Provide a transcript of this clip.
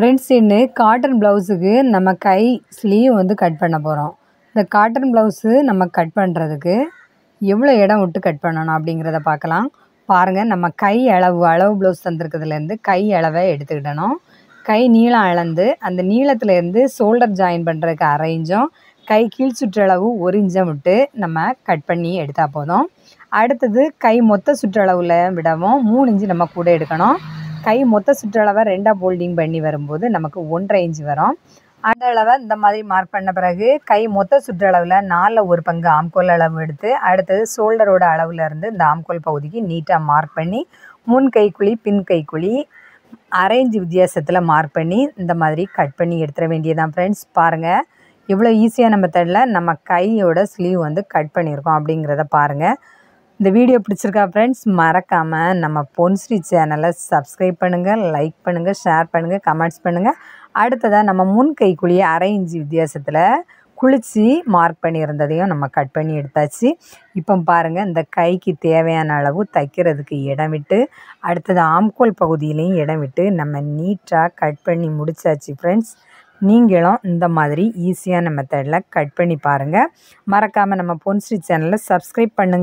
Friends இன்னு cotton ப்ளவுஸுக்கு நம்ம கை sleeve வந்து கட் பண்ண போகிறோம். இந்த காட்டன் ப்ளவுஸு நம்ம கட் பண்ணுறதுக்கு எவ்வளோ இடம் விட்டு கட் பண்ணணும் அப்படிங்கிறத பார்க்கலாம். பாருங்கள், நம்ம கை அளவு ப்ளவுஸ் தந்திருக்கிறதுலேருந்து கை அளவை எடுத்துக்கிடணும். கை நீளம் அளந்து அந்த நீளத்துலேருந்து ஷோல்டர் ஜாயின் பண்ணுறதுக்கு 1/2 இன்ச்சும் கை கீழ் சுற்றளவு 1 இன்ச்சை விட்டு நம்ம கட் பண்ணி எடுத்தால் போதும். அடுத்தது கை மொத்த சுற்றளவில் விடவும் 3 இன்ச்சு நம்ம கூட எடுக்கணும். கை மொத்த சுற்றளவை 2ஆக ஃபோல்டிங் பண்ணி வரும்போது நமக்கு 1.5 இன்ச்சு வரும். அந்த அளவை இந்த மாதிரி மார்க் பண்ண பிறகு கை மொத்த சுற்றளவில் 4 1 பங்கு ஆம்கோல் அளவு எடுத்து அடுத்தது ஷோல்டரோட அளவுலேருந்து இந்த ஆம்கோல் பகுதிக்கு நீட்டாக மார்க் பண்ணி முன் கைக்குழி பின் கைக்குழி 1/2 இன்ச்சு வித்தியாசத்தில் மார்க் பண்ணி இந்த மாதிரி கட் பண்ணி எடுத்துட வேண்டியதான். ஃப்ரெண்ட்ஸ் பாருங்கள், எவ்வளோ ஈஸியான மெத்தடில் நம்ம கையோட ஸ்லீவ் வந்து கட் பண்ணியிருக்கோம் அப்படிங்கிறத பாருங்கள். இந்த வீடியோ பிடிச்சிருக்கா ஃப்ரெண்ட்ஸ்? மறக்காமல் நம்ம பொன்ஸ்ரீ சேனலை சப்ஸ்கிரைப் பண்ணுங்கள், லைக் பண்ணுங்கள், ஷேர் பண்ணுங்கள், கமெண்ட்ஸ் பண்ணுங்கள். அடுத்ததாக நம்ம முன் கைக்குழியை 1/2 இன்ச்சு வித்தியாசத்தில் குளித்து மார்க் பண்ணியிருந்ததையும் நம்ம கட் பண்ணி எடுத்தாச்சு. இப்போ பாருங்கள், இந்த கைக்கு தேவையான அளவு தைக்கிறதுக்கு இடம் விட்டு அடுத்தது ஆம்கோல் பகுதியிலையும் இடம் விட்டு நம்ம நீட்டாக கட் பண்ணி முடித்தாச்சு. ஃப்ரெண்ட்ஸ், நீங்களும் இந்த மாதிரி ஈஸியான மெத்தடில் கட் பண்ணி பாருங்கள். மறக்காமல் நம்ம பொன்ஸ்ரீ சேனலை சப்ஸ்கிரைப் பண்ணுங்கள்.